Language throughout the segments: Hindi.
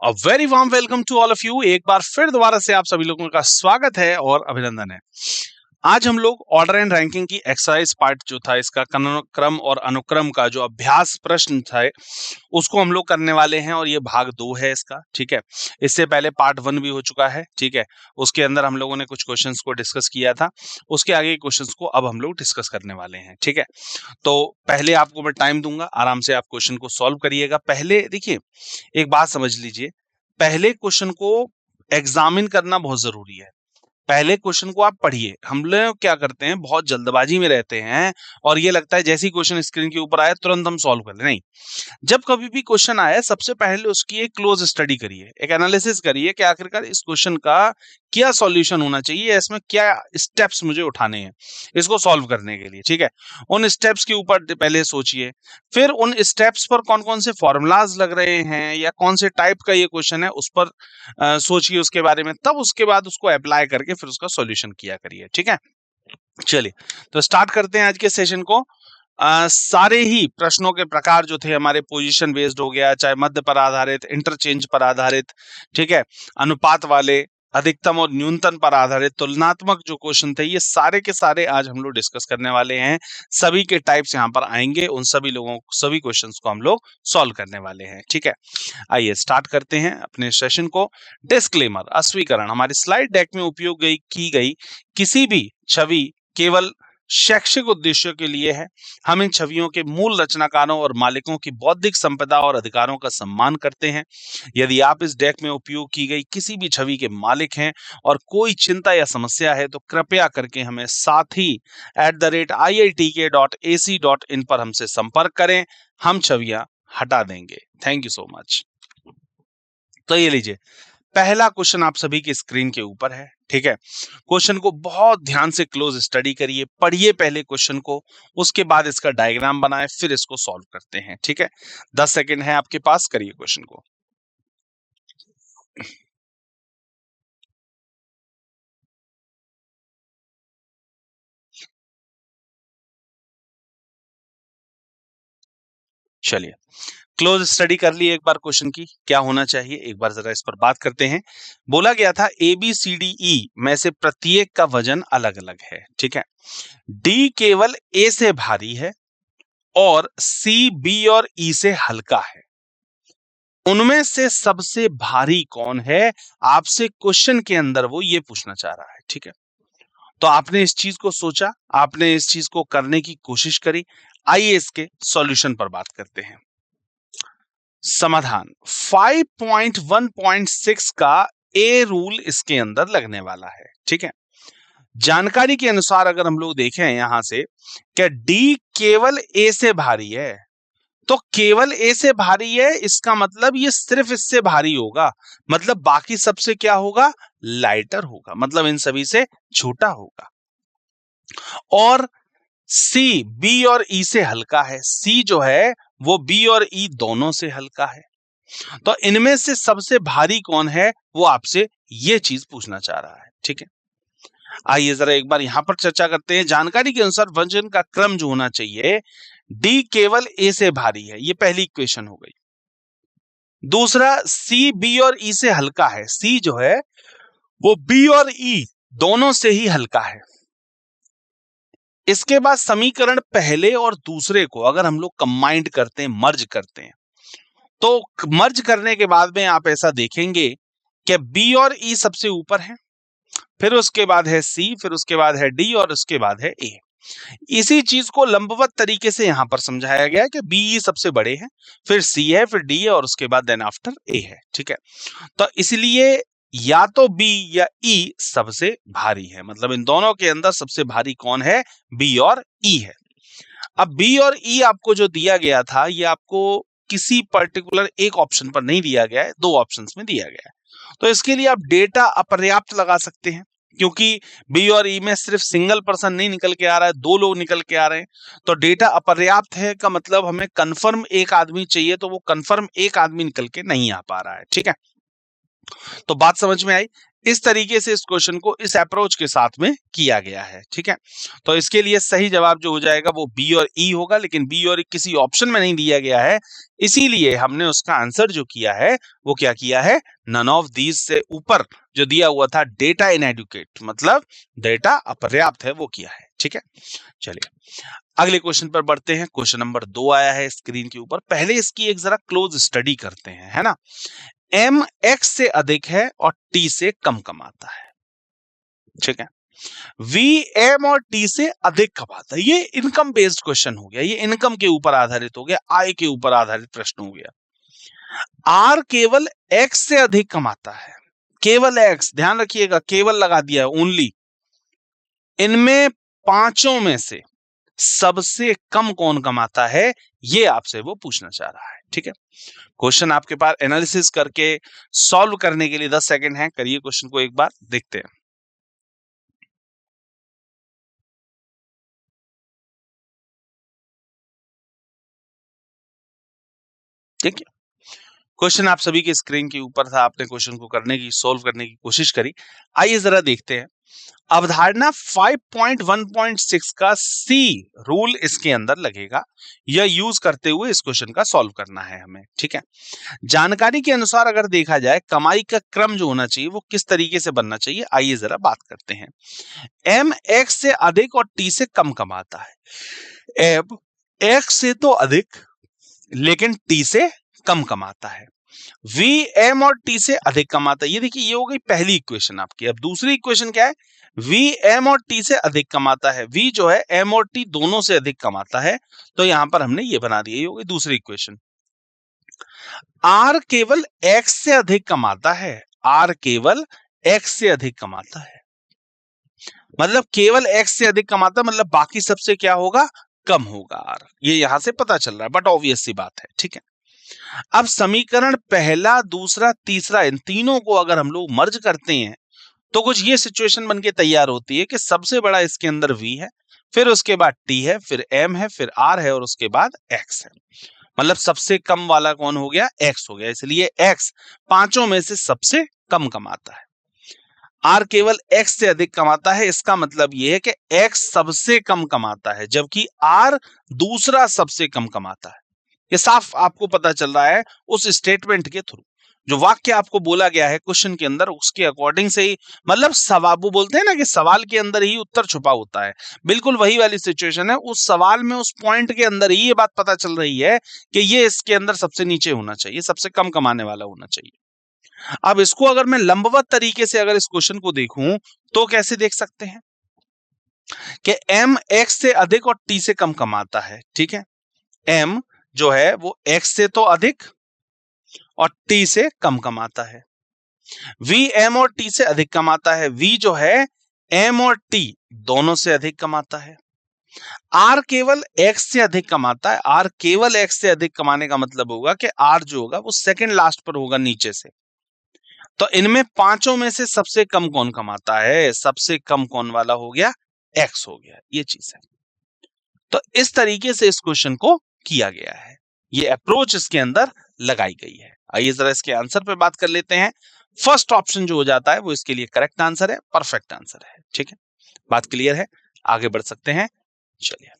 A very warm welcome to all of you. एक बार फिर दोबारा से आप सभी लोगों का स्वागत है और अभिनंदन है। आज हम लोग ऑर्डर एंड रैंकिंग की एक्सरसाइज पार्ट जो था, इसका क्रम और अनुक्रम का जो अभ्यास प्रश्न था, उसको हम लोग करने वाले हैं और ये भाग 2 है इसका। ठीक है, इससे पहले पार्ट 1 भी हो चुका है। ठीक है, उसके अंदर हम लोगों ने कुछ क्वेश्चंस को डिस्कस किया था। उसके आगे क्वेश्चंस को अब हम लोग डिस्कस करने वाले हैं। ठीक है, तो पहले आपको मैं टाइम दूंगा, आराम से आप क्वेश्चन को सॉल्व करिएगा। पहले देखिए, एक बात समझ लीजिए, पहले क्वेश्चन को एग्जामिन करना बहुत जरूरी है। पहले क्वेश्चन को आप पढ़िए। हम लोग क्या करते हैं, बहुत जल्दबाजी में रहते हैं और ये लगता है जैसे ही क्वेश्चन स्क्रीन के ऊपर आया तुरंत हम सॉल्व कर लें। नहीं, जब कभी भी क्वेश्चन आए सबसे पहले उसकी एक क्लोज स्टडी करिए, एक एनालिसिस करिए कि आखिरकार इस क्वेश्चन का क्या सॉल्यूशन होना चाहिए, इसमें क्या स्टेप्स मुझे उठाने हैं इसको सॉल्व करने के लिए। ठीक है, उन स्टेप्स के ऊपर पहले सोचिए, फिर उन स्टेप्स पर कौन कौन से फॉर्मूलाज लग रहे हैं या कौन से टाइप का ये क्वेश्चन है उस पर सोचिए उसके बारे में, तब उसके बाद उसको अप्लाई करके फिर उसका सॉल्यूशन किया करिए। ठीक है, चलिए तो स्टार्ट करते हैं आज के सेशन को। सारे ही प्रश्नों के प्रकार जो थे हमारे, पोजीशन बेस्ड हो गया, चाहे मध्य पर आधारित, इंटरचेंज पर आधारित, ठीक है, अनुपात वाले, अधिकतम और न्यूनतम पर आधारित, तुलनात्मक जो क्वेश्चन थे, ये सारे के सारे आज हम लोग डिस्कस करने वाले हैं। सभी के टाइप्स यहाँ पर आएंगे, उन सभी क्वेश्चंस को हम लोग सॉल्व करने वाले हैं। ठीक है, आइए स्टार्ट करते हैं अपने सेशन को। डिस्क्लेमर, अस्वीकरण, हमारी स्लाइड डेक में उपयोग की गई किसी भी छवि केवल शैक्षिक उद्देश्यों के लिए है। हम इन छवियों के मूल रचनाकारों और मालिकों की बौद्धिक संपदा और अधिकारों का सम्मान करते हैं। यदि आप इस डेक में उपयोग की गई किसी भी छवि के मालिक हैं और कोई चिंता या समस्या है तो कृपया करके हमें sathi@iitk.ac.in पर हमसे संपर्क करें, हम छवियां हटा देंगे। Thank you so much. तो ये लीजिए, पहला क्वेश्चन आप सभी की स्क्रीन के ऊपर है। ठीक है, क्वेश्चन को बहुत ध्यान से क्लोज स्टडी करिए, पढ़िए पहले क्वेश्चन को, उसके बाद इसका डायग्राम बनाए, फिर इसको सॉल्व करते हैं। ठीक है, 10 सेकंड है आपके पास, करिए क्वेश्चन को। चलिए, क्लोज स्टडी कर ली एक बार क्वेश्चन की, क्या होना चाहिए एक बार जरा इस पर बात करते हैं। बोला गया था ABCDE में से प्रत्येक का वजन अलग अलग है। ठीक है, डी केवल ए से भारी है और सी बी और ई से हल्का है। उनमें से सबसे भारी कौन है? आपसे क्वेश्चन के अंदर वो ये पूछना चाह रहा है। ठीक है, तो आपने इस चीज को सोचा, आपने इस चीज को करने की कोशिश करी। आइए इसके सॉल्यूशन पर बात करते हैं। समाधान 5.1.6 का ए रूल इसके अंदर लगने वाला है। ठीक है, जानकारी के अनुसार अगर हम लोग देखें यहां से, क्या डी केवल ए से भारी है, तो केवल ए से भारी है, इसका मतलब ये सिर्फ इससे भारी होगा, मतलब बाकी सबसे क्या होगा? लाइटर होगा, मतलब इन सभी से छोटा होगा। और सी बी और ई से हल्का है, सी जो है वो बी और ई दोनों से हल्का है। तो इनमें से सबसे भारी कौन है, वो आपसे ये चीज पूछना चाह रहा है। ठीक है, आइए जरा एक बार यहां पर चर्चा करते हैं। जानकारी के अनुसार वजन का क्रम जो होना चाहिए, डी केवल ए से भारी है, ये पहली इक्वेशन हो गई। दूसरा, सी बी और ई से हल्का है, सी जो है वो बी और ई दोनों से ही हल्का है। इसके बाद समीकरण पहले और दूसरे को अगर हम लोग कंबाइंड करते हैं, मर्ज करते हैं, तो मर्ज करने के बाद में आप ऐसा देखेंगे कि बी और ई सबसे ऊपर है, फिर उसके बाद है सी, फिर उसके बाद है डी और उसके बाद है ए। इसी चीज को लंबवत तरीके से यहां पर समझाया गया है कि बी ई सबसे बड़े हैं, फिर सी है, फिर डी है और उसके बाद देन आफ्टर ए है। ठीक है, तो इसलिए या तो बी या ई सबसे भारी है, मतलब इन दोनों के अंदर सबसे भारी कौन है? बी और ई है। अब बी और ई आपको जो दिया गया था, ये आपको किसी पर्टिकुलर एक ऑप्शन पर नहीं दिया गया है, दो ऑप्शंस में दिया गया है। तो इसके लिए आप डेटा अपर्याप्त लगा सकते हैं, क्योंकि बी और ई में सिर्फ सिंगल पर्सन नहीं निकल के आ रहा है, दो लोग निकल के आ रहे हैं। तो डेटा अपर्याप्त है का मतलब हमें कंफर्म एक आदमी चाहिए, तो वो कंफर्म एक आदमी निकल के नहीं आ पा रहा है। ठीक है, तो बात समझ में आई। इस तरीके से इस क्वेश्चन को इस अप्रोच के साथ में किया गया है, ठीक है। तो इसके लिए सही जवाब जो हो जाएगा वो बी और ई होगा, लेकिन बी और ई किसी ऑप्शन में नहीं दिया गया है, इसीलिए हमने उसका आंसर जो किया है वो क्या किया है, नन ऑफ दीज से ऊपर जो दिया हुआ था डेटा इनएडुकेट, मतलब डेटा अपर्याप्त है, वो किया है, ठीक है। चलिए अगले क्वेश्चन पर बढ़ते हैं। क्वेश्चन नंबर 2 आया है स्क्रीन के ऊपर। पहले इसकी एक जरा क्लोज स्टडी करते हैं, है ना। एम एक्स से अधिक है और टी से कम कमाता है, ठीक है। वी एम और टी से अधिक कमाता है, ये इनकम बेस्ड क्वेश्चन हो गया, ये इनकम के ऊपर आधारित हो गया, आय के ऊपर आधारित प्रश्न हो गया। आर केवल एक्स से अधिक कमाता है, केवल एक्स, ध्यान रखिएगा, केवल लगा दिया है, ओनली। इनमें पांचों में से सबसे कम कौन कमाता है, ये आपसे वो पूछना चाह रहा है, ठीक है। क्वेश्चन आपके पास एनालिसिस करके सॉल्व करने के लिए 10 सेकंड हैं, करिए क्वेश्चन को एक बार, देखते हैं। ठीक है, क्वेश्चन आप सभी के स्क्रीन के ऊपर था, आपने क्वेश्चन को करने की, सॉल्व करने की कोशिश करी। आइए जरा देखते हैं। अवधारणा 5.1.6 का सी रूल इसके अंदर लगेगा, यह यूज करते हुए इस क्वेश्चन का सॉल्व करना है हमें, ठीक है। जानकारी के अनुसार अगर देखा जाए कमाई का क्रम जो होना चाहिए वो किस तरीके से बनना चाहिए, आइए जरा बात करते हैं। एम एक्स से अधिक और टी से कम कमाता है। एम एक्स से तो अधिक लेकिन टी से कम कमाता है। वी एम और टी से अधिक कमाता है, ये देखिए ये हो गई पहली इक्वेशन आपकी। अब दूसरी इक्वेशन क्या है, वी एम और टी से अधिक कमाता है, वी जो है एम और टी दोनों से अधिक कमाता है, तो यहां पर हमने ये बना दिया, ये हो गई दूसरी इक्वेशन। आर केवल एक्स से अधिक कमाता है, आर केवल एक्स से अधिक कमाता है, मतलब केवल एक्स से अधिक कमाता है, मतलब बाकी सबसे क्या होगा, कम होगा आर, ये यहां से पता चल रहा है, बट ऑब्वियस सी बात है, ठीक है। अब समीकरण पहला, दूसरा, तीसरा, इन तीनों को अगर हम लोग मर्ज करते हैं तो कुछ ये सिचुएशन बन के तैयार होती है कि सबसे बड़ा इसके अंदर वी है, फिर उसके बाद टी है, फिर एम है, फिर आर है और उसके बाद एक्स है, मतलब सबसे कम वाला कौन हो गया, एक्स हो गया, इसलिए एक्स पांचों में से सबसे कम कमाता है। आर केवल एक्स से अधिक कमाता है, इसका मतलब यह है कि एक्स सबसे कम कमाता है जबकि आर दूसरा सबसे कम कमाता है। ये साफ आपको पता चल रहा है उस स्टेटमेंट के थ्रू, जो वाक्य आपको बोला गया है क्वेश्चन के अंदर, उसके अकॉर्डिंग से ही, मतलब सवाल, वो बोलते हैं ना कि सवाल के अंदर ही उत्तर छुपा होता है, बिल्कुल वही वाली सिचुएशन है। उस सवाल में, उस पॉइंट के अंदर ही ये बात पता चल रही है कि ये इसके अंदर सबसे नीचे होना चाहिए, सबसे कम कमाने वाला होना चाहिए। अब इसको अगर मैं लंबवत तरीके से अगर इस क्वेश्चन को देखूं तो कैसे देख सकते हैं कि एम एक्स से अधिक और टी से कम कमाता है, ठीक है। एम जो है वो एक्स से तो अधिक और टी से कम कमाता है। वी एम और टी से अधिक कमाता है, वी जो है एम और टी दोनों से अधिक कमाता है। आर केवल एक्स से अधिक कमाता है, आर केवल एक्स से अधिक कमाने का मतलब होगा कि आर जो होगा वो सेकंड लास्ट पर होगा नीचे से। तो इनमें पांचों में से सबसे कम कौन कमाता है, सबसे कम कौन वाला हो गया, एक्स हो गया, ये चीज है। तो इस तरीके से इस क्वेश्चन को किया गया है, ये अप्रोच इसके अंदर लगाई गई है। आइए जरा इसके आंसर पे बात कर लेते हैं। फर्स्ट ऑप्शन जो हो जाता है वो इसके लिए करेक्ट आंसर है, परफेक्ट आंसर है, ठीक है। बात क्लियर है, आगे बढ़ सकते हैं। चलिए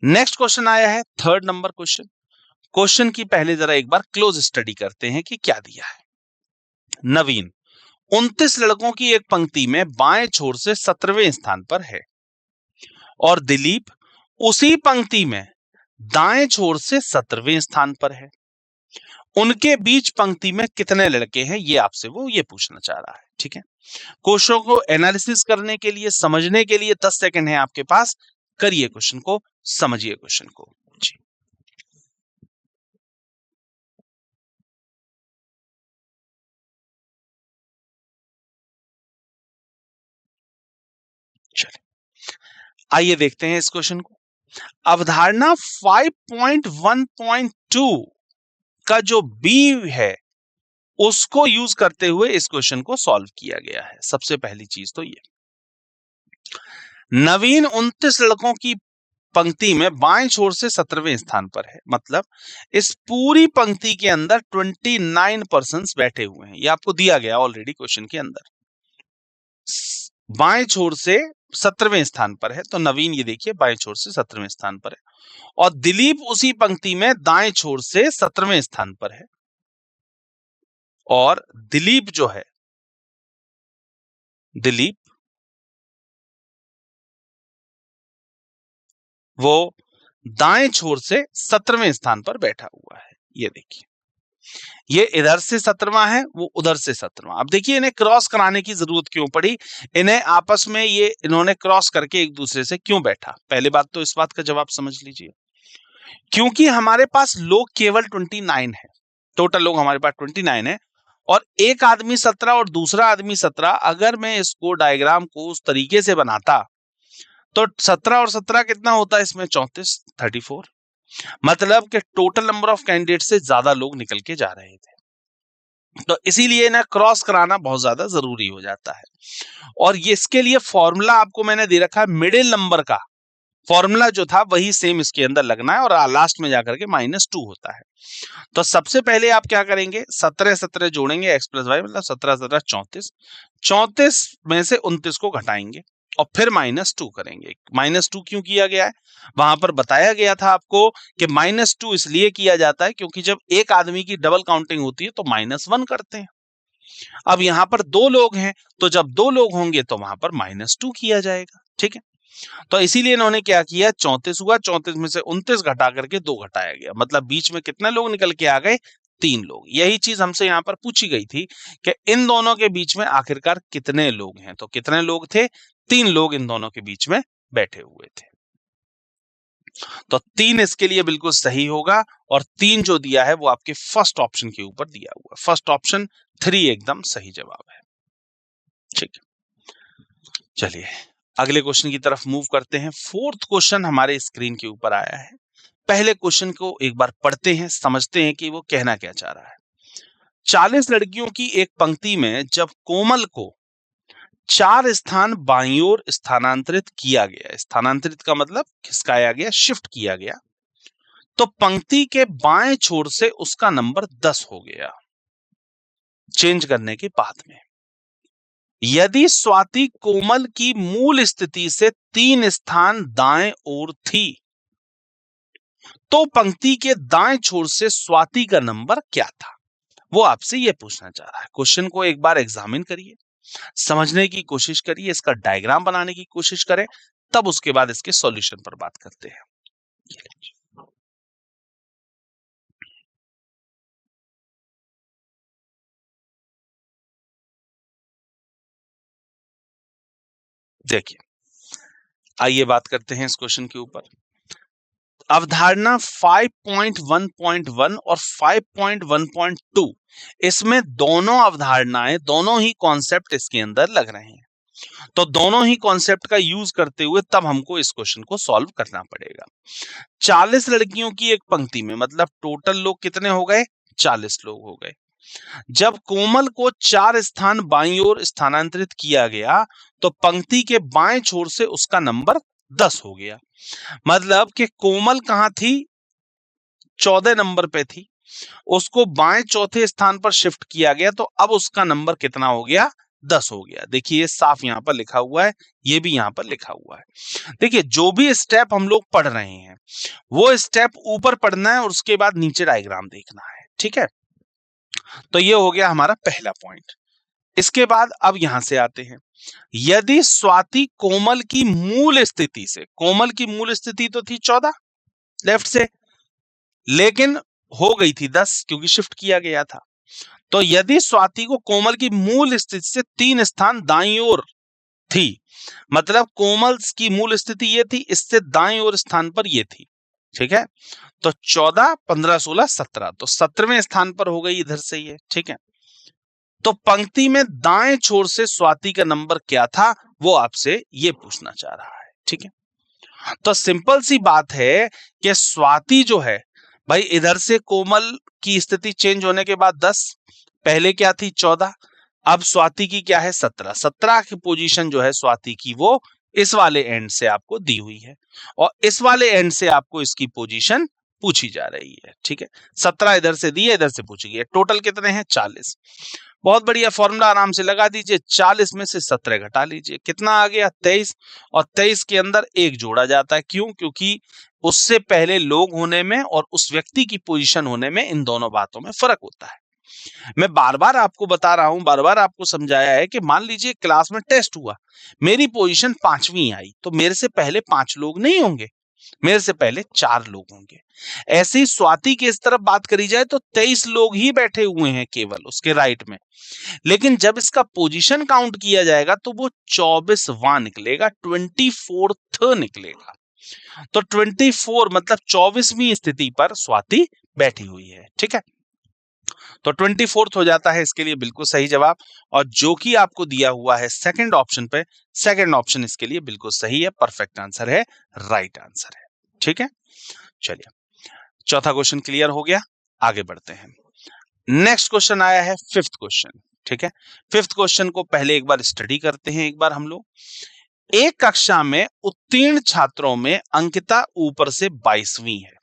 नेक्स्ट क्वेश्चन आया है, थर्ड नंबर क्वेश्चन। क्वेश्चन की पहले जरा एक बार क्लोज स्टडी करते हैं कि क्या दिया है। नवीन 29 लड़कों की एक पंक्ति में बाएं छोर से 17वें स्थान पर है और दिलीप उसी पंक्ति में दाएं छोर से 17वें स्थान पर है। उनके बीच पंक्ति में कितने लड़के हैं, ये आपसे वो ये पूछना चाह रहा है, ठीक है। क्वेश्चन को एनालिसिस करने के लिए, समझने के लिए 10 सेकंड है आपके पास, करिए क्वेश्चन को, समझिए क्वेश्चन को जी। चलिए आइए देखते हैं इस क्वेश्चन को। अवधारणा 5.1.2 का जो बी है उसको यूज करते हुए इस क्वेश्चन को सॉल्व किया गया है। सबसे पहली चीज तो ये, नवीन 29 लड़कों की पंक्ति में बाएं छोर से 17वें स्थान पर है, मतलब इस पूरी पंक्ति के अंदर 29 पर्सन्स बैठे हुए हैं, ये आपको दिया गया ऑलरेडी क्वेश्चन के अंदर। बाएं छोर से 17वें स्थान पर है, तो नवीन ये देखिए बाएं छोर से 17वें स्थान पर है, और दिलीप उसी पंक्ति में दाएं छोर से 17वें स्थान पर है, और दिलीप जो है, दिलीप वो दाएं छोर से 17वें स्थान पर बैठा हुआ है। ये देखिए, ये इधर से 17वां है, वो उधर से 17वां। अब देखिए इन्हें क्रॉस कराने की जरूरत क्यों पड़ी, इन्हें आपस में ये इन्होंने क्रॉस करके एक दूसरे से क्यों बैठा। पहले बात तो इस बात का जवाब समझ लीजिए, क्योंकि हमारे पास लोग केवल 29 है, टोटल लोग हमारे पास 29 है, और एक आदमी 17 और दूसरा आदमी 17। अगर मैं इसको डायग्राम को उस तरीके से बनाता तो 17 और 17 कितना होता है इसमें, 34, 34। मतलब कि टोटल नंबर ऑफ कैंडिडेट से ज्यादा लोग निकल के जा रहे थे, तो इसीलिए ना क्रॉस कराना बहुत ज्यादा जरूरी हो जाता है। और ये इसके लिए फॉर्मूला आपको मैंने दे रखा है, मिडिल नंबर का फॉर्मूला जो था वही सेम इसके अंदर लगना है, और लास्ट में जाकर के -2 होता है। तो सबसे पहले आप क्या करेंगे, 17 17 जोड़ेंगे, x + y मतलब 17 17 34, 34 में से 29 को घटाएंगे और फिर -2 करेंगे। -2 क्यों किया गया है, वहां पर बताया गया था आपको कि -2 इसलिए किया जाता है क्योंकि जब एक आदमी की डबल काउंटिंग होती है तो -1 करते हैं। अब यहाँ पर 2 लोग हैं, तो जब 2 लोग होंगे तो वहां पर -2 किया जाएगा, ठीक है। तो इसीलिए इन्होंने क्या किया, 34 हुआ, 34 में से 29 घटा करके 2 घटाया गया, मतलब बीच में कितने लोग निकल के आ गए, 3 लोग। यही चीज हमसे यहाँ पर पूछी गई थी कि इन दोनों के बीच में आखिरकार कितने लोग हैं, तो कितने लोग थे, 3 लोग इन दोनों के बीच में बैठे हुए थे। तो 3 इसके लिए बिल्कुल सही होगा, और 3 जो दिया है वो आपके फर्स्ट ऑप्शन के ऊपर दिया हुआ है, फर्स्ट ऑप्शन 3 एकदम सही जवाब है, ठीक है। चलिए अगले क्वेश्चन की तरफ मूव करते हैं। फोर्थ क्वेश्चन हमारे स्क्रीन के ऊपर आया है। पहले क्वेश्चन को एक बार पढ़ते हैं, समझते हैं कि वो कहना क्या चाह रहा है। 40 लड़कियों की एक पंक्ति में जब कोमल को 4 स्थान बाईं ओर स्थानांतरित किया गया, स्थानांतरित का मतलब खिसकाया गया, शिफ्ट किया गया, तो पंक्ति के बाएं छोर से उसका नंबर 10 हो गया चेंज करने के बाद में। यदि स्वाति कोमल की मूल स्थिति से 3 स्थान दाएं ओर थी, तो पंक्ति के दाएं छोर से स्वाति का नंबर क्या था, वो आपसे ये पूछना चाह रहा है। क्वेश्चन को एक बार एग्जामिन करिए, समझने की कोशिश करिए, इसका डायग्राम बनाने की कोशिश करें, तब उसके बाद इसके सॉल्यूशन पर बात करते हैं। देखिए आइए बात करते हैं इस क्वेश्चन के ऊपर। अवधारणा 5.1.1 और 5.1.2, इसमें दोनों अवधारणाएं, दोनों ही कॉन्सेप्ट इसके अंदर लग रहे हैं, तो दोनों ही कॉन्सेप्ट का यूज करते हुए तब हमको इस क्वेश्चन को सॉल्व करना पड़ेगा। 40 लड़कियों की एक पंक्ति में मतलब टोटल लोग कितने हो गए, 40 लोग हो गए। जब कोमल को 4 स्थान बाईं ओर स्थानांतरित किया गया, तो पंक्ति के बाएं छोर से उसका नंबर 10 हो गया। मतलब कि कोमल कहां थी, 14 नंबर पे थी, उसको बाएं चौथे स्थान पर शिफ्ट किया गया, तो अब उसका नंबर कितना हो गया, 10 हो गया। देखिए ये साफ यहां पर लिखा हुआ है, ये भी यहां पर लिखा हुआ है। देखिए जो भी स्टेप हम लोग पढ़ रहे हैं वो स्टेप ऊपर पढ़ना है और उसके बाद नीचे डायग्राम देखना है, ठीक है। तो ये हो गया हमारा पहला पॉइंट। इसके बाद अब यहां से आते हैं, यदि स्वाति कोमल की मूल स्थिति से, कोमल की मूल स्थिति तो थी 14 लेफ्ट से, लेकिन हो गई थी 10 क्योंकि शिफ्ट किया गया था। तो यदि स्वाति को कोमल की मूल स्थिति से 3 स्थान दाईं ओर थी, मतलब कोमल की मूल स्थिति ये थी, इससे दाईं ओर स्थान पर ये थी, ठीक है। तो 14 15 16 17, तो 17वें स्थान पर हो गई इधर से ये, ठीक है। तो पंक्ति में दाएं छोर से स्वाति का नंबर क्या था, वो आपसे ये पूछना चाह रहा है, ठीक है। तो सिंपल सी बात है कि स्वाति जो है भाई, इधर से कोमल की स्थिति चेंज होने के बाद 10, पहले क्या थी 14, अब स्वाति की क्या है 17। 17 की पोजीशन जो है स्वाति की वो इस वाले एंड से आपको दी हुई है, और इस वाले एंड से आपको इसकी पोजीशन पूछी जा रही है, ठीक है। 17 इधर से दी है, इधर से पूछी गई है। टोटल कितने हैं 40। बहुत बढ़िया, फॉर्मूला आराम से लगा दीजिए। 40 में से 17 घटा लीजिए, कितना आ गया 23, और 23 के अंदर 1 जोड़ा जाता है। क्यों? क्योंकि उससे पहले लोग होने में और उस व्यक्ति की पोजीशन होने में इन दोनों बातों में फर्क होता है। मैं बार बार आपको बता रहा हूं, बार बार आपको समझाया है कि मान लीजिए क्लास में टेस्ट हुआ, मेरी पोजीशन 5वीं आई, तो मेरे से पहले 5 लोग नहीं होंगे, मेरे से पहले 4 लोग होंगे। ऐसे ही स्वाति की इस तरफ बात करी जाए तो 23 लोग ही बैठे हुए हैं केवल उसके राइट में, लेकिन जब इसका पोजीशन काउंट किया जाएगा तो वो 24वां निकलेगा, 24th निकलेगा। तो 24 मतलब 24वीं स्थिति पर स्वाति बैठी हुई है। ठीक है, तो 24th हो जाता है इसके लिए बिल्कुल सही जवाब। और जो कि आपको दिया हुआ है सेकंड ऑप्शन पे, सेकंड ऑप्शन इसके लिए बिल्कुल सही है, परफेक्ट आंसर है, राइट आंसर है। ठीक है, चलिए चौथा क्वेश्चन क्लियर हो गया, आगे बढ़ते हैं। नेक्स्ट क्वेश्चन आया है फिफ्थ क्वेश्चन। ठीक है, फिफ्थ क्वेश्चन को पहले एक बार स्टडी करते हैं। एक बार हम लोग, एक कक्षा में उत्तीर्ण छात्रों में अंकिता ऊपर से 22वीं है।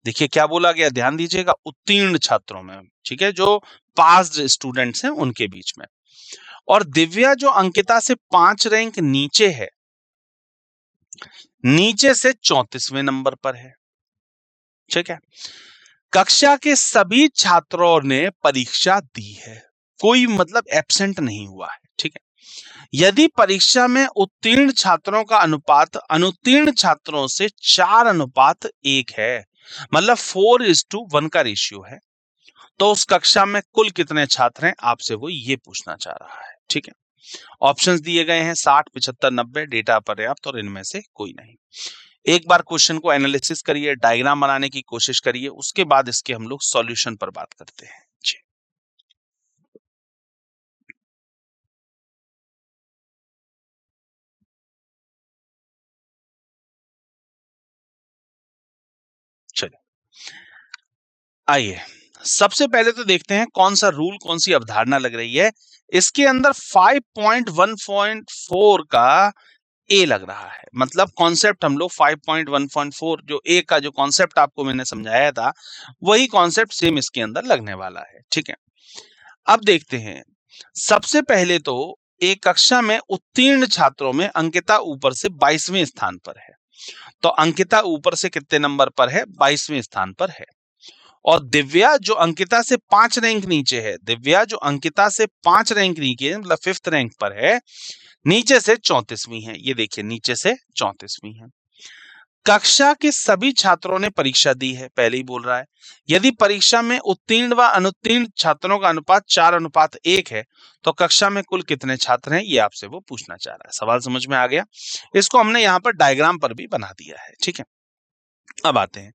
देखिए क्या बोला गया, ध्यान दीजिएगा, उत्तीर्ण छात्रों में, ठीक है, जो पास्ड स्टूडेंट्स हैं उनके बीच में। और दिव्या जो अंकिता से 5 रैंक नीचे है, नीचे से 34वें नंबर पर है। ठीक है, कक्षा के सभी छात्रों ने परीक्षा दी है, कोई मतलब एब्सेंट नहीं हुआ है। ठीक है, यदि परीक्षा में उत्तीर्ण छात्रों का अनुपात अनुत्तीर्ण छात्रों से 4:1 है, मतलब 4:1 का रेशियो है, तो उस कक्षा में कुल कितने छात्र हैं, आपसे वो ये पूछना चाह रहा है। ठीक है, ऑप्शंस दिए गए हैं 60, 75, 90, डेटा पर्याप्त और इनमें से कोई नहीं। एक बार क्वेश्चन को एनालिसिस करिए, डायग्राम बनाने की कोशिश करिए, उसके बाद इसके हम लोग सॉल्यूशन पर बात करते हैं। जी, चलिए आइए सबसे पहले तो देखते हैं कौन सा रूल, कौन सी अवधारणा लग रही है। इसके अंदर 5.1.4 का ए लग रहा है, मतलब कॉन्सेप्ट हम लोग 5.1.4 जो ए का जो कॉन्सेप्ट आपको मैंने समझाया था, वही कॉन्सेप्ट सेम इसके अंदर लगने वाला है। ठीक है, अब देखते हैं। सबसे पहले तो एक कक्षा में उत्तीर्ण छात्रों में अंकिता ऊपर से 22वें स्थान पर है, तो अंकिता ऊपर से कितने नंबर पर है, 22वें स्थान पर है। और दिव्या जो अंकिता से 5 रैंक नीचे है, दिव्या जो अंकिता से 5 रैंक नीचे है, मतलब 5th रैंक पर है, नीचे से 34वीं है। ये देखिए नीचे से 34वीं है। कक्षा के सभी छात्रों ने परीक्षा दी है, पहले ही बोल रहा है। यदि परीक्षा में उत्तीर्ण व अनुत्तीर्ण छात्रों का अनुपात 4:1 है, तो कक्षा में कुल कितने छात्र हैं, ये आपसे वो पूछना चाह रहा है। सवाल समझ में आ गया? इसको हमने यहाँ पर डायग्राम पर भी बना दिया है। ठीक है, अब आते हैं।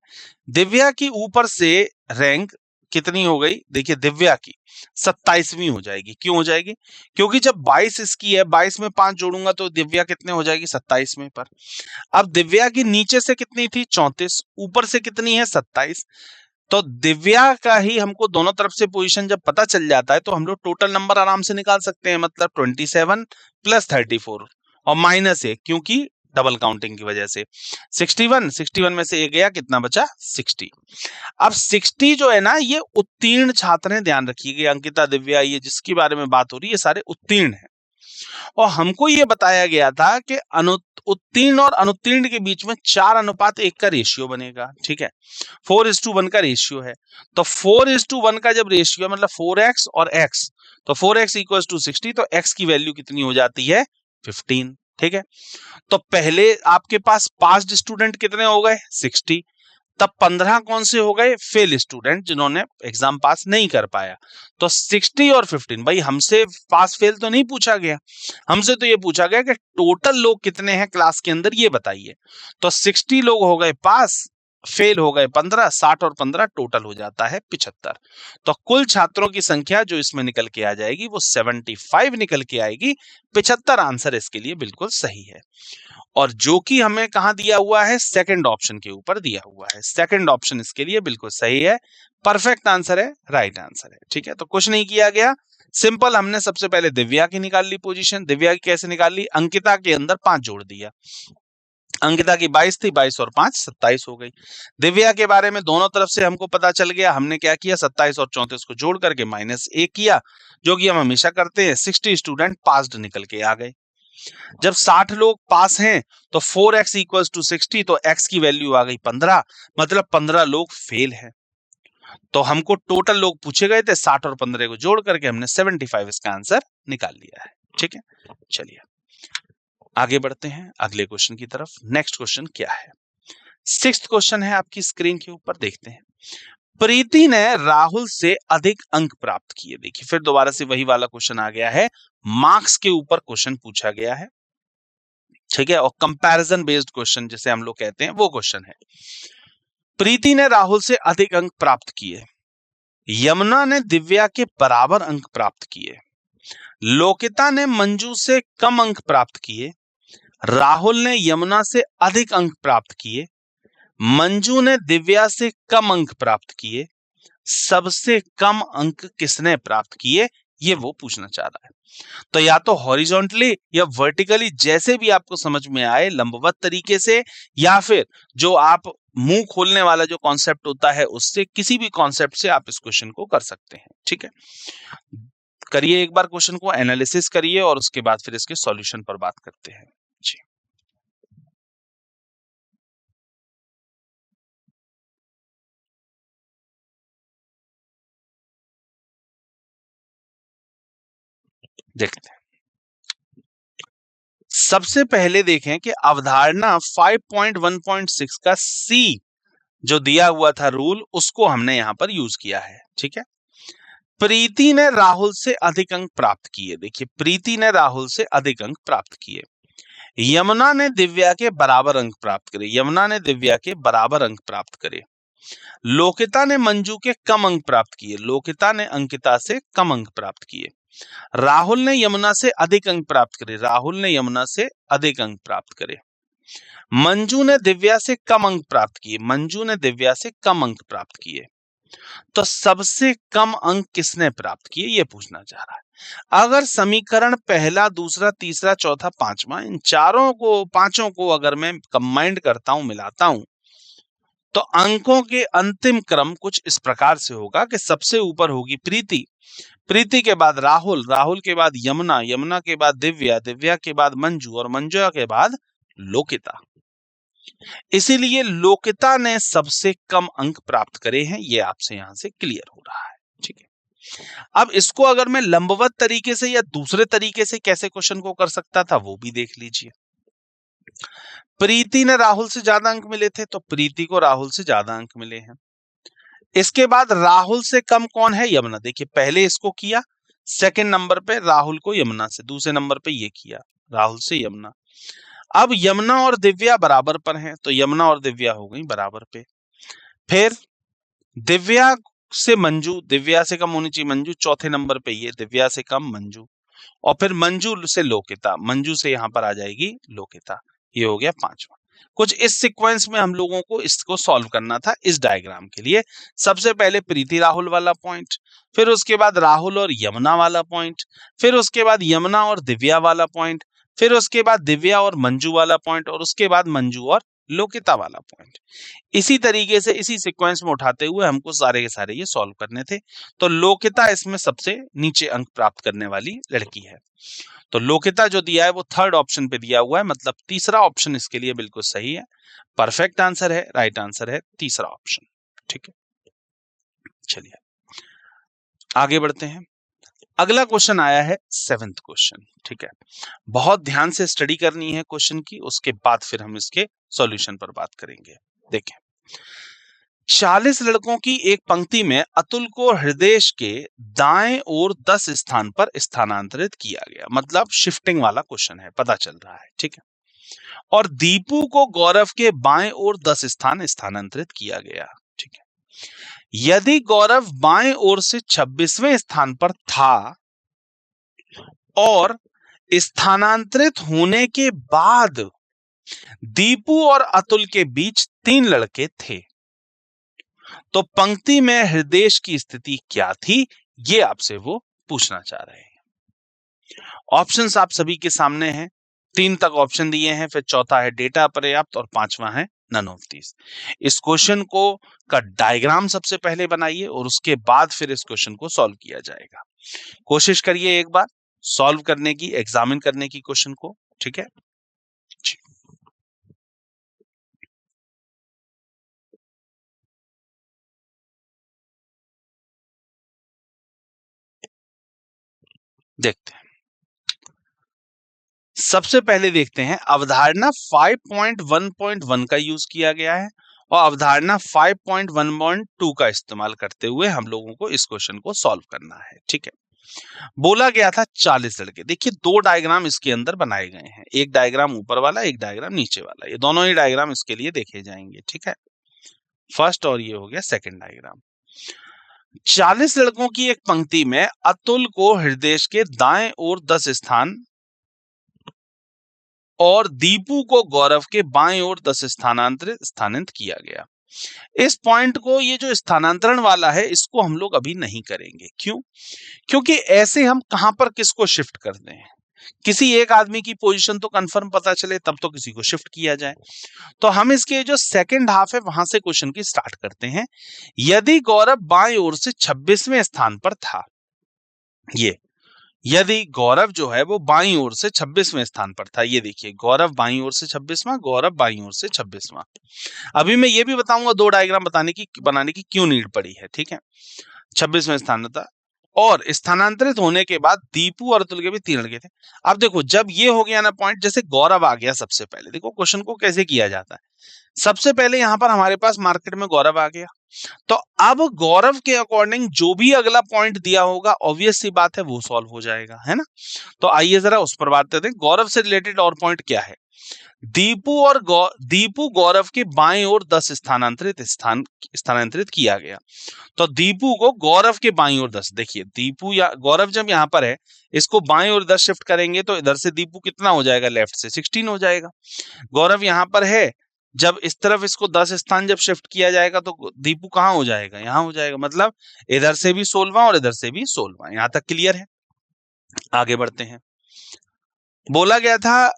दिव्या की ऊपर से रैंक कितनी हो गई? देखिए दिव्या की 27वीं हो जाएगी। क्यों हो जाएगी? क्योंकि जब 22 इसकी है, 22 में 5 जोड़ूंगा तो दिव्या कितने हो जाएगी, 27वें पर। अब दिव्या की नीचे से कितनी थी, 34, ऊपर से कितनी है, 27। तो दिव्या का ही हमको दोनों तरफ से पोजीशन जब पता चल जाता है तो हम लोग टोटल नंबर आराम से निकाल सकते हैं, मतलब 27 प्लस 34 और माइनस 1, क्योंकि डबल काउंटिंग की वजह से 61 में से 1 गया, कितना बचा, 60। अब 60 जो है ना, ये उत्तीर्ण छात्र हैं, ध्यान रखिएगा। अंकिता, दिव्या, ये जिसके बारे में बात हो रही है, ये सारे उत्तीर्ण हैं। और हमको ये बताया गया था कि उत्तीर्ण और अनुत्तीर्ण के बीच में 4:1 का रेशियो बनेगा। ठीक है, 4:1 का रेशियो है। तो 4:1 का जब रेशियो मतलब 4x और x, तो 4x इक्वल टू 60, तो x की वैल्यू कितनी हो जाती है, 15। ठीक है, तो पहले आपके पास पास्ड स्टूडेंट कितने हो गए, 60। तब 15 कौन से हो गए, फेल स्टूडेंट, जिन्होंने एग्जाम पास नहीं कर पाया। तो 60 और 15, भाई हमसे पास फेल तो नहीं पूछा गया, हमसे तो ये पूछा गया कि टोटल लोग कितने हैं क्लास के अंदर, ये बताइए। तो 60 लोग हो गए पास, फेल हो गए 15, 60 और 15 टोटल हो जाता है 75। तो कुल छात्रों की संख्या जो इसमें निकल के आ जाएगी वो 75 निकल के आएगी। 75 आंसर इसके लिए बिल्कुल सही है। और जो कि हमें कहां दिया हुआ है, सेकंड ऑप्शन के ऊपर दिया हुआ है। सेकंड ऑप्शन इसके लिए बिल्कुल सही है, परफेक्ट आंसर है, राइट आंसर है। ठीक है, तो कुछ नहीं किया गया, सिंपल हमने सबसे पहले दिव्या की निकाल ली पोजीशन। दिव्या की कैसे निकाल ली, अंकिता के अंदर 5 जोड़ दिया। अंकिता की 22 थी, 22 और 5 27 हो गई। दिव्या के बारे में दोनों तरफ से हमको पता चल गया, हमने क्या किया 27 और 34 को जोड़ करके -1 किया, जो कि हम हमेशा करते हैं। 60 स्टूडेंट पास्ड निकल के आ गए। जब 60 लोग पास हैं तो 4x इक्वल्स टू 60, तो x की वैल्यू आ गई 15, मतलब 15 लोग फेल हैं। तो हमको टोटल लोग पूछे गए थे, 60 और 15 को जोड़ करके हमने 75 इसका आंसर निकाल लिया है। ठीक है, चलिए आगे बढ़ते हैं अगले क्वेश्चन की तरफ। नेक्स्ट क्वेश्चन क्या है? 6th क्वेश्चन है आपकी स्क्रीन के ऊपर, देखते हैं। प्रीति ने राहुल से अधिक अंक प्राप्त किए। देखिए फिर दोबारा से वही वाला क्वेश्चन आ गया है, मार्क्स के ऊपर क्वेश्चन पूछा गया है। ठीक है, और कंपैरिजन बेस्ड क्वेश्चन जिसे हम लोग कहते हैं वो क्वेश्चन है। प्रीति ने राहुल से अधिक अंक प्राप्त किए, यमुना ने दिव्या के बराबर अंक प्राप्त किए, लोकिता ने मंजू से कम अंक प्राप्त किए, राहुल ने यमुना से अधिक अंक प्राप्त किए, मंजू ने दिव्या से कम अंक प्राप्त किए, सबसे कम अंक किसने प्राप्त किए, ये वो पूछना चाह रहा है। तो या तो हॉरिजॉन्टली या वर्टिकली, जैसे भी आपको समझ में आए, लंबवत तरीके से, या फिर जो आप मुंह खोलने वाला जो कॉन्सेप्ट होता है उससे, किसी भी कॉन्सेप्ट से आप इस क्वेश्चन को कर सकते हैं। ठीक है, करिए एक बार क्वेश्चन को एनालिसिस करिए और उसके बाद फिर इसके सॉल्यूशन पर बात करते हैं। जी देखते हैं। सबसे पहले देखें कि अवधारणा 5.1.6 का सी जो दिया हुआ था रूल, उसको हमने यहां पर यूज किया है। ठीक है, प्रीति ने राहुल से अधिक अंक प्राप्त किए। देखिए प्रीति ने राहुल से अधिक अंक प्राप्त किए, यमुना ने दिव्या के बराबर अंक प्राप्त करे, यमुना ने दिव्या के बराबर अंक प्राप्त करे, लोकिता ने मंजू के कम अंक प्राप्त किए, लोकिता ने अंकिता से कम अंक प्राप्त किए, राहुल ने यमुना से अधिक अंक प्राप्त करे, राहुल ने यमुना से अधिक अंक प्राप्त करे, मंजू ने दिव्या से कम अंक प्राप्त किए, मंजू ने दिव्या से कम अंक प्राप्त किए। तो सबसे कम अंक किसने प्राप्त किए, ये पूछना चाह रहा है। अगर समीकरण पहला, दूसरा, तीसरा, चौथा, पांचवा, इन चारों को, पांचों को अगर मैं कंबाइंड करता हूं, मिलाता हूं, तो अंकों के अंतिम क्रम कुछ इस प्रकार से होगा कि सबसे ऊपर होगी प्रीति, प्रीति के बाद राहुल, राहुल के बाद यमुना, यमुना के बाद दिव्या, दिव्या के बाद मंजू और मंजू के बाद लोकिता। इसीलिए लोकिता ने सबसे कम अंक प्राप्त करे हैं, ये आपसे यहां से क्लियर हो रहा है। ठीक है, अब इसको अगर मैं लंबवत तरीके से या दूसरे तरीके से कैसे क्वेश्चन को कर सकता था वो भी देख लीजिए। प्रीति ने राहुल से ज्यादा अंक मिले थे, तो प्रीति को राहुल से ज्यादा अंक मिले हैं। इसके बाद राहुल से कम कौन है, यमुना। देखिए पहले इसको किया, सेकंड नंबर पे राहुल को यमुना से, दूसरे नंबर पे ये किया राहुल से यमुना। अब यमुना और दिव्या बराबर पर हैं, तो यमुना और दिव्या हो गई बराबर पे। फिर दिव्या से मंजू, दिव्या से कम होनी चाहिए मंजू, चौथे नंबर पे ये, दिव्या से कम मंजू। और फिर मंजू से लोकिता, मंजू से यहां पर आ जाएगी लोकिता। ये हो गया पांचवा। कुछ इस सीक्वेंस में हम लोगों को इसको सॉल्व करना था इस डायग्राम के लिए। सबसे पहले प्रीति राहुल वाला पॉइंट, फिर उसके बाद राहुल और यमुना वाला पॉइंट, फिर उसके बाद यमुना और दिव्या वाला पॉइंट, फिर उसके बाद दिव्या और मंजू वाला पॉइंट, और उसके बाद मंजू और लोकिता वाला पॉइंट। इसी तरीके से इसी सीक्वेंस में उठाते हुए हमको सारे के सारे ये सॉल्व करने थे। तो लोकिता इसमें सबसे नीचे अंक प्राप्त करने वाली लड़की है। तो लोकिता जो दिया है वो थर्ड ऑप्शन पे दिया हुआ है, मतलब तीसरा ऑप्शन इसके लिए बिल्कुल सही है। परफेक्ट आंसर है, राइट आंसर है तीसरा ऑप्शन। ठीक है, चलिए आगे बढ़ते हैं। अगला क्वेश्चन आया है 7th क्वेश्चन। ठीक है, बहुत ध्यान से स्टडी करनी है क्वेश्चन की, उसके बाद फिर हम इसके सॉल्यूशन पर बात करेंगे। देखें, 40 लड़कों की एक पंक्ति में अतुल को हृदय के दाएं ओर 10 स्थान पर स्थानांतरित किया गया, मतलब शिफ्टिंग वाला क्वेश्चन है, पता चल रहा है। ठीक है, और दीपू को गौरव के बाएं ओर 10 स्थान स्थानांतरित किया गया। ठीक है, यदि गौरव बाएं ओर से 26वें स्थान पर था और स्थानांतरित होने के बाद दीपू और अतुल के बीच 3 लड़के थे, तो पंक्ति में हृदय की स्थिति क्या थी, ये आपसे वो पूछना चाह रहे हैं। ऑप्शंस आप सभी के सामने हैं। 3 तक ऑप्शन दिए हैं, फिर चौथा है डेटा अपर्याप्त और 5वां है नन ऑफ दीज। इस क्वेश्चन को का डायग्राम सबसे पहले बनाइए और उसके बाद फिर इस क्वेश्चन को सॉल्व किया जाएगा। कोशिश करिए एक बार सॉल्व करने की, एग्जामिन करने की क्वेश्चन को, ठीक है। देखते हैं, सबसे पहले देखते हैं अवधारणा 5.1.1 का यूज किया गया है और अवधारणा 5.1.2 का इस्तेमाल करते हुए हम लोगों को इस क्वेश्चन को सॉल्व करना है, ठीक है। बोला गया था 40 लड़के। देखिए 2 डायग्राम इसके अंदर बनाए गए हैं, एक डायग्राम ऊपर वाला, एक डायग्राम नीचे वाला। ये दोनों ही डायग्राम इसके लिए देखे जाएंगे, ठीक है। फर्स्ट और ये हो गया सेकंड डायग्राम। 40 लड़कों की एक पंक्ति में अतुल को हृदय के दाएं ओर 10 स्थान और दीपू को गौरव के बाएं ओर 10 स्थानांतरित किया गया। इस पॉइंट को, ये जो स्थानांतरण वाला है, इसको हम लोग अभी नहीं करेंगे। क्यों? क्योंकि ऐसे हम कहां पर किसको शिफ्ट कर दें, किसी एक आदमी की पोजीशन तो कंफर्म पता चले तब तो किसी को शिफ्ट किया जाए। तो हम इसके जो सेकंड हाफ है वहां से क्वेश्चन की स्टार्ट करते हैं। यदि गौरव बाएं ओर से 26वें स्थान पर था, ये यदि गौरव जो है वो बाईं ओर से 26वें स्थान पर था, ये देखिए गौरव बाईं ओर से 26वां, गौरव बाईं ओर से 26वां। अभी मैं ये भी बताऊंगा 2 डायग्राम बनाने की क्यों नीड पड़ी है, ठीक है। 26वें स्थान था और स्थानांतरित होने के बाद दीपू और अतुल के भी 3 लड़के थे। अब देखो जब ये हो गया ना पॉइंट, जैसे गौरव आ गया सबसे पहले, देखो क्वेश्चन को कैसे किया जाता है। सबसे पहले यहां पर हमारे पास मार्केट में गौरव आ गया, तो अब गौरव के अकॉर्डिंग जो भी अगला पॉइंट दिया होगा, ऑब्वियस सी बात है वो सॉल्व हो जाएगा, है ना। तो आइए जरा उस पर बात करते हैं। गौरव से रिलेटेड और पॉइंट क्या है? दीपू गौरव के बाएं ओर 10 स्थानांतरित किया गया। तो दीपू को गौरव के बाईं ओर 10, देखिए दीपू या गौरव जब यहां पर है, इसको बाईं ओर 10 शिफ्ट करेंगे तो इधर से दीपू कितना हो जाएगा, लेफ्ट से 16 हो जाएगा। गौरव यहां पर है, जब इस तरफ इसको 10 स्थान जब शिफ्ट किया जाएगा तो दीपू कहां हो जाएगा, यहां हो जाएगा। मतलब इधर से भी 16वां और इधर से भी 16वां। यहां तक क्लियर है? आगे बढ़ते हैं। बोला गया था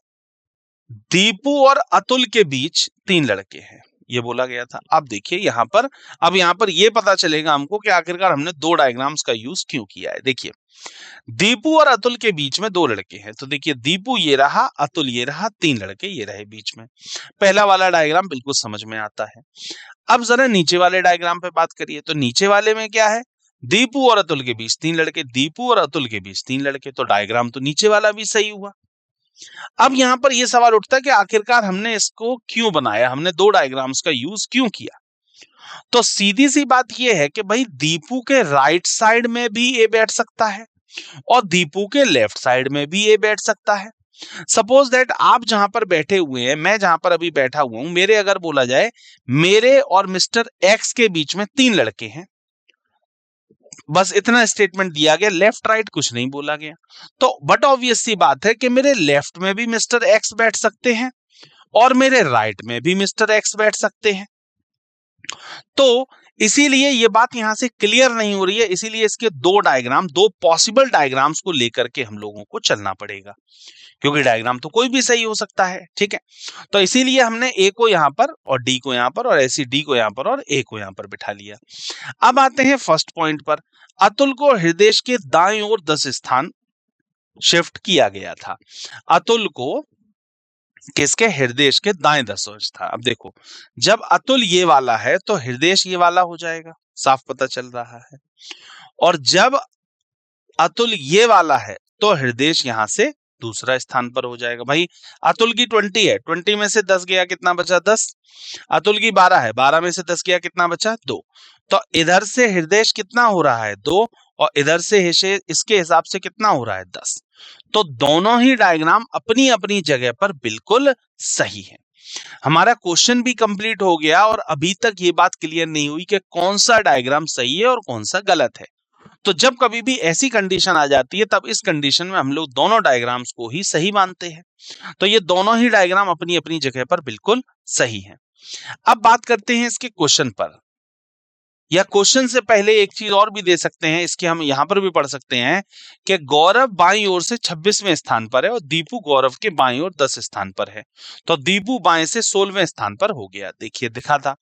दीपू और अतुल के बीच 3 लड़के हैं, ये बोला गया था। अब देखिए यहां पर ये पता चलेगा हमको कि आखिरकार हमने 2 डायग्राम्स का यूज क्यों किया है। देखिए दीपू और अतुल के बीच में 2 लड़के हैं, तो देखिए दीपू ये रहा, अतुल ये रहा, 3 लड़के ये रहे बीच में। पहला वाला डायग्राम बिल्कुल समझ में आता है। अब जरा नीचे वाले डायग्राम पे बात करिए, तो नीचे वाले में क्या है, दीपू और अतुल के बीच 3 लड़के, दीपू और अतुल के बीच 3 लड़के, तो डायग्राम तो नीचे वाला भी सही हुआ। अब यहां पर यह सवाल उठता है कि आखिरकार हमने इसको क्यों बनाया, हमने 2 डायग्राम्स का यूज क्यों किया। तो सीधी सी बात यह है कि भाई दीपू के राइट साइड में भी ए बैठ सकता है और दीपू के लेफ्ट साइड में भी ए बैठ सकता है। सपोज दैट आप जहां पर बैठे हुए हैं, मैं जहां पर अभी बैठा हुआ हूं, मेरे अगर बोला जाए मेरे और मिस्टर एक्स के बीच में 3 लड़के हैं, बस इतना स्टेटमेंट दिया गया, लेफ्ट राइट कुछ नहीं बोला गया। तो बट ऑब्वियस सी बात है कि मेरे लेफ्ट में भी मिस्टर एक्स बैठ सकते हैं और मेरे राइट में भी मिस्टर एक्स बैठ सकते हैं। तो इसीलिए ये बात यहां से क्लियर नहीं हो रही है, इसीलिए इसके 2 पॉसिबल डायग्राम्स को लेकर के हम लोगों को चलना पड़ेगा, क्योंकि डायग्राम तो कोई भी सही हो सकता है, ठीक है। तो इसीलिए हमने ए को यहां पर और डी को यहां पर और ऐसी डी को यहां पर और ए को यहां पर बिठा लिया। अब आते हैं फर्स्ट पॉइंट पर। अतुल को हृदय के दाएं ओर 10 स्थान शिफ्ट किया गया था। अतुल को किसके, हृदय के दाएं 10 था। अब देखो जब अतुल ये वाला है तो हृदय ये वाला हो जाएगा, साफ पता चल रहा है। और जब अतुल ये वाला है तो हृदय यहां से दूसरा स्थान पर हो जाएगा। भाई अतुल की 20 है, 20 में से 10 गया कितना बचा, 10। अतुल की 12 है, 12 में से 10 गया कितना बचा, 2। तो इधर से हृदय कितना हो रहा है, 2, और इधर से इसके हिसाब से कितना हो रहा है, 10। तो दोनों ही डायग्राम अपनी अपनी जगह पर बिल्कुल सही है। हमारा क्वेश्चन भी कंप्लीट हो गया और अभी तक ये बात क्लियर नहीं हुई कि कौन सा डायग्राम सही है और कौन सा गलत है। तो जब कभी भी ऐसी कंडीशन आ जाती है, तब इस कंडीशन में हम लोग दोनों डायग्राम्स को ही सही मानते हैं। तो ये दोनों ही डायग्राम अपनी अपनी जगह पर बिल्कुल सही है। अब बात करते हैं इसके क्वेश्चन पर। या क्वेश्चन से पहले एक चीज और भी दे सकते हैं, इसके हम यहां पर भी पढ़ सकते हैं कि गौरव बाईं ओर से 26वें स्थान पर है और दीपू गौरव के बाईं ओर 10 स्थान पर है, तो दीपू बाएं से 16वें स्थान पर हो गया। देखिए दिखा था।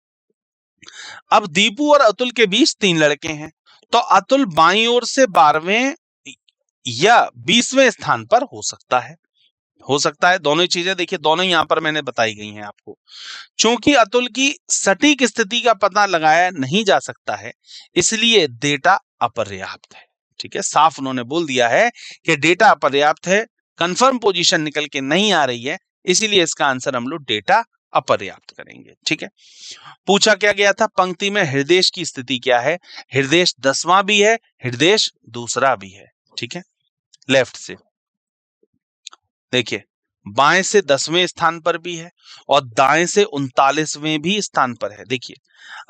अब दीपू और अतुल के बीच 3 लड़के हैं, तो अतुल बाईं ओर से 12वें या 20वें स्थान पर हो सकता है। दोनों ही चीजें देखिए, दोनों यहां पर मैंने बताई गई हैं आपको। चूंकि अतुल की सटीक स्थिति का पता लगाया नहीं जा सकता है, इसलिए डेटा अपर्याप्त है। ठीक है, साफ उन्होंने बोल दिया है कि डेटा अपर्याप्त है, कंफर्म पोजीशन निकल के नहीं आ रही है, इसीलिए इसका आंसर हम लोग डेटा अपर्याप्त करेंगे। ठीक है, पूछा क्या गया था, पंक्ति में हृदय की स्थिति क्या है? हृदय 10वां भी है, हृदय दूसरा भी है। ठीक है, लेफ्ट से देखिए, बाएं से 10वें स्थान पर भी है और दाएं से 39वें भी स्थान पर है। देखिए,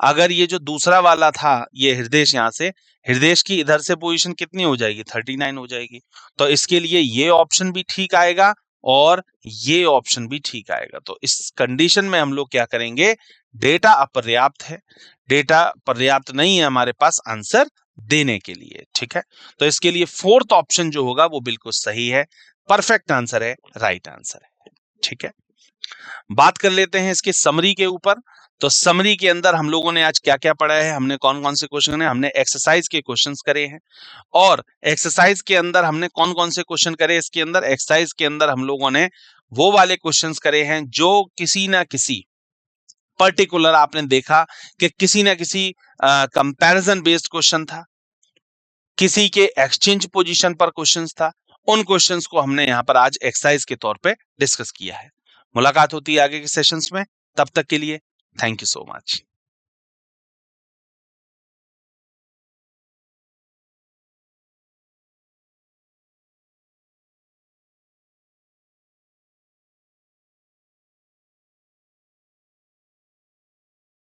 अगर ये जो दूसरा वाला था, ये हृदय यहां से, हृदय की इधर से पोजीशन कितनी हो जाएगी? 39 हो जाएगी। तो इसके लिए ये ऑप्शन भी ठीक आएगा और ये ऑप्शन भी ठीक आएगा। तो इस कंडीशन में हम लोग क्या करेंगे? डेटा अपर्याप्त है, डेटा पर्याप्त नहीं है हमारे पास आंसर देने के लिए। ठीक है, तो इसके लिए फोर्थ ऑप्शन जो होगा वो बिल्कुल सही है, परफेक्ट आंसर है, राइट आंसर है। ठीक है, बात कर लेते हैं इसके समरी के ऊपर। तो समरी के अंदर हम लोगों ने आज क्या क्या पढ़ा है, हमने कौन कौन से क्वेश्चन है, हमने एक्सरसाइज के क्वेश्चंस करे हैं। और एक्सरसाइज के अंदर हमने कौन कौन से क्वेश्चन करे, इसके अंदर एक्सरसाइज के अंदर हम लोगों ने वो वाले क्वेश्चंस करे हैं जो किसी ना किसी पर्टिकुलर आपने देखा कि किसी ना किसी कंपैरिजन बेस्ड क्वेश्चन था, किसी के एक्सचेंज पोजीशन पर क्वेश्चंस था। उन क्वेश्चंस को हमने यहां पर आज एक्सरसाइज के तौर पे डिस्कस किया है। मुलाकात होती है आगे के सेशंस में, तब तक के लिए थैंक यू सो मच।